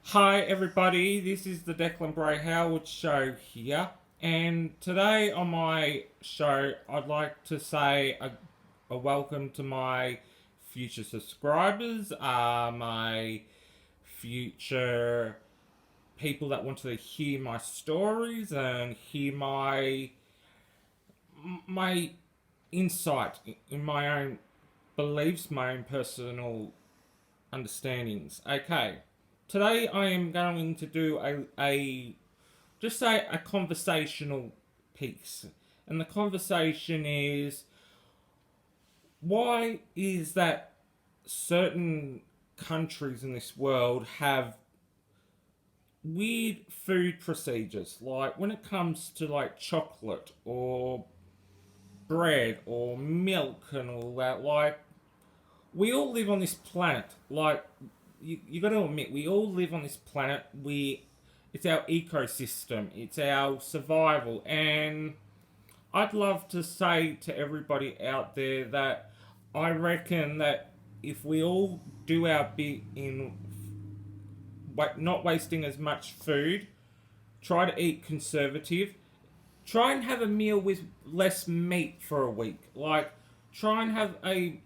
Hi, everybody. This is the Declan Bray Howard Show here. And today on my show, I'd like to say a welcome to my future subscribers, my future people that want to hear my stories and hear my insight in my own beliefs, my own personal understandings. Okay, today I am going to do a just say a conversational piece, and the conversation is why is that certain countries in this world have weird food procedures, like when it comes to like chocolate or bread or milk and all that. Like, we all live on this planet. Like, you got to admit, we all live on this planet. It's our ecosystem. It's our survival. And I'd love to say to everybody out there that I reckon that if we all do our bit in not wasting as much food, try to eat conservative, try and have a meal with less meat for a week. Like, try and have a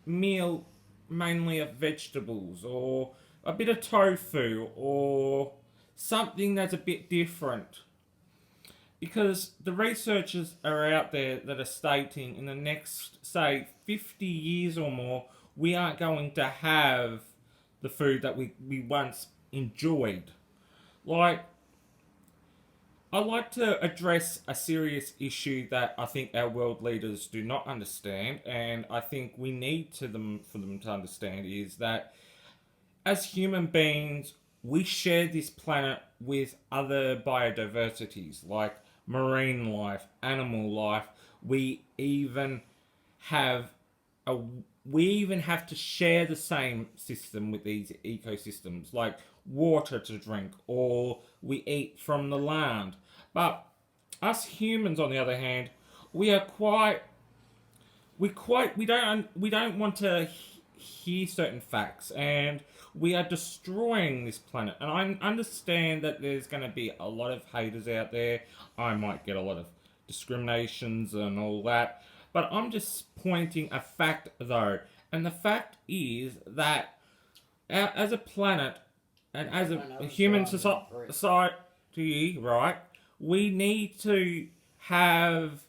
meal mainly of vegetables or a bit of tofu or something that's a bit different. Because the researchers are out there that are stating in the next, say, 50 years or more, we aren't going to have the food that we once enjoyed. Like, I'd like to address a serious issue that I think our world leaders do not understand, and I think we need to them for them to understand is that as human beings, we share this planet with other biodiversities like marine life, animal life. We even have a we even have to share the same system with these ecosystems, like water to drink, or we eat from the land. But us humans, on the other hand, we are quite we don't want to hear certain facts, and we are destroying this planet. And I understand that there's going to be a lot of haters out there. I might get a lot of discriminations and all that, but I'm just pointing a fact though, and the fact is that as a planet and as a human society, right, we need to have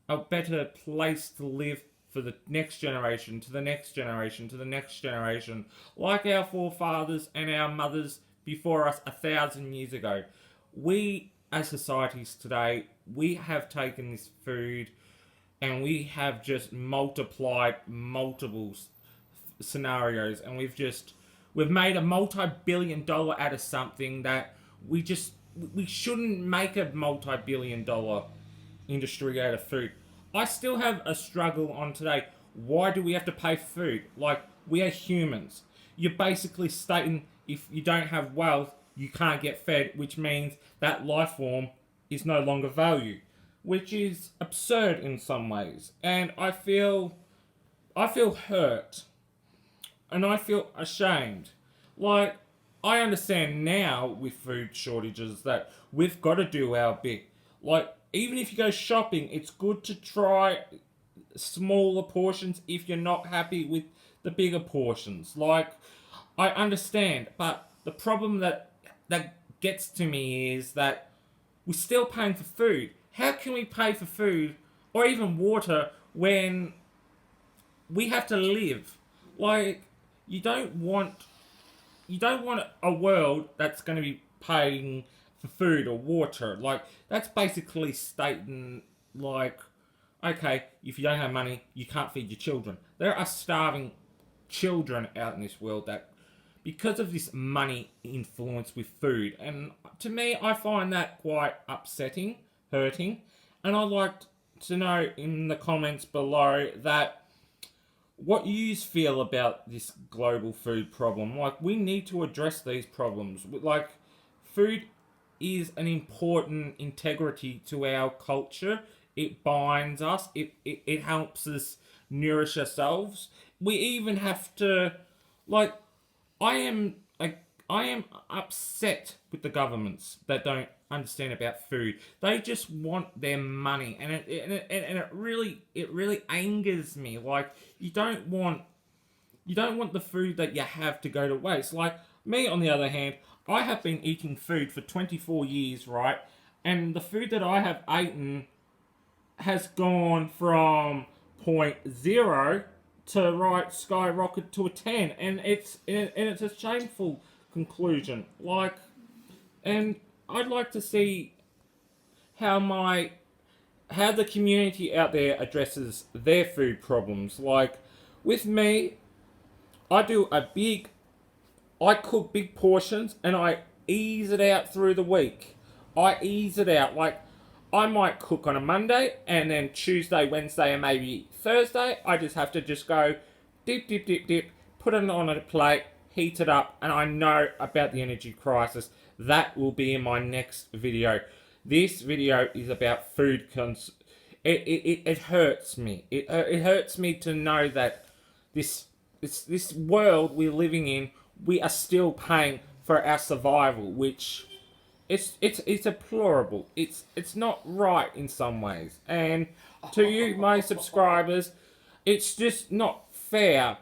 a better place to live for the next generation, to the next generation, to the next generation, like our forefathers and our mothers before us 1,000 years ago. We, as societies today, we have taken this food and we have just multiplied multiple scenarios, and we've made a multi-billion-dollar out of something that we shouldn't make a multi-billion-dollar industry out of food. I still have a struggle on today. Why do we have to pay for food? Like, we are humans. You're basically stating if you don't have wealth, you can't get fed, which means that life form is no longer valued, which is absurd in some ways. And I feel hurt and I feel ashamed. Like, I understand now with food shortages that we've got to do our bit. Like, even if you go shopping, it's good to try smaller portions if you're not happy with the bigger portions. Like, I understand, but the problem that gets to me is that we're still paying for food. How can we pay for food or even water when we have to live? Like, you don't want you don't want a world that's going to be paying for food or water. Like, that's basically stating, like, okay, if you don't have money, you can't feed your children. There are starving children out in this world that, because of this money influence with food, and to me, I find that quite upsetting, hurting, and I'd like to know in the comments below that what you feel about this global food problem. Like, we need to address these problems. Like, food is an important integrity to our culture. It binds us. It helps us nourish ourselves. We even have to, like, I am like I am upset with the governments that don't understand about food. They just want their money, and it really angers me. Like, you don't want the food that you have to go to waste. Like me, on the other hand, I have been eating food for 24 years, right? And the food that I have eaten has gone from point zero to skyrocket to a 10, and it's a shameful conclusion. Like, and I'd like to see how the community out there addresses their food problems. Like, with me, I cook big portions and I ease it out through the week. I ease it out. Like, I might cook on a Monday, and then Tuesday, Wednesday, and maybe Thursday, I just have to just go dip, dip, dip, dip, put it on a plate, heat it up, and I know about the energy crisis. That will be in my next video. This video is about food it hurts me. It hurts me to know that this world we're living in, we are still paying for our survival, which it's deplorable. It's not right in some ways. And to you, my subscribers, it's just not fair.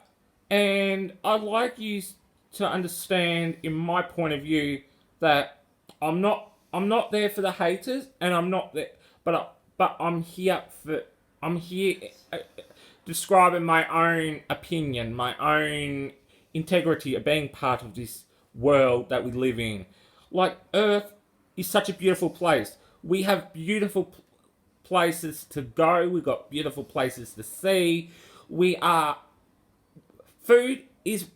And I'd like you to understand, in my point of view, that I'm not there for the haters, and I'm not there, but I'm here describing my own opinion, my own integrity of being part of this world that we live in. Like, Earth is such a beautiful place. We have beautiful places to go. We've got beautiful places to see. Food is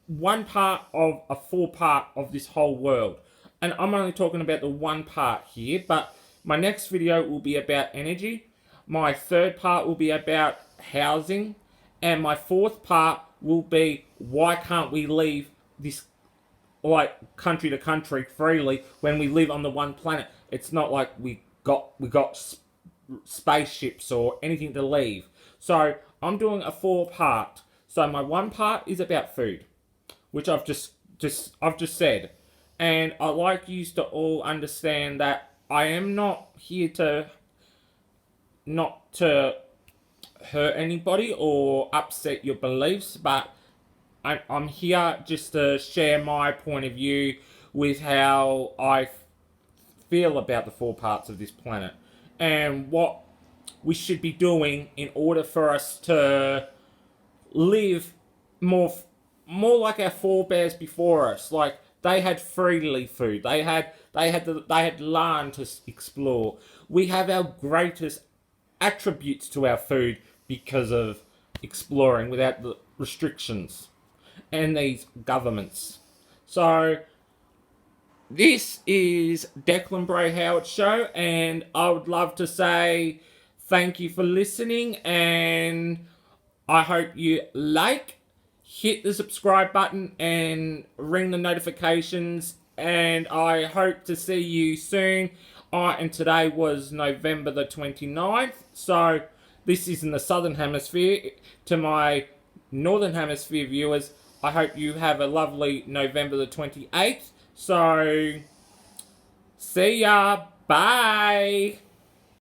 one part of a full part of this whole world. And I'm only talking about the one part here, but my next video will be about energy. My third part will be about housing. And my fourth part will be, why can't we leave this, like, country to country freely when we live on the one planet? It's not like we got spaceships or anything to leave. So I'm doing a 4-part. So my 1 part is about food, which I've just said. And I'd like you to all understand that I am not here to hurt anybody or upset your beliefs, but I'm here just to share my point of view with how I feel about the 4 parts of this planet and what we should be doing in order for us to live more like our forebears before us. Like, they had freely food. They had land to explore. We have our greatest attributes to our food because of exploring without the restrictions and these governments. So this is Declan Bray Howard Show, and I would love to say thank you for listening, and I hope you hit the subscribe button and ring the notifications, and I hope to see you soon. And today was November the 29th, so this is in the Southern Hemisphere. To my Northern Hemisphere viewers, I hope you have a lovely November the 28th. So, see ya. Bye.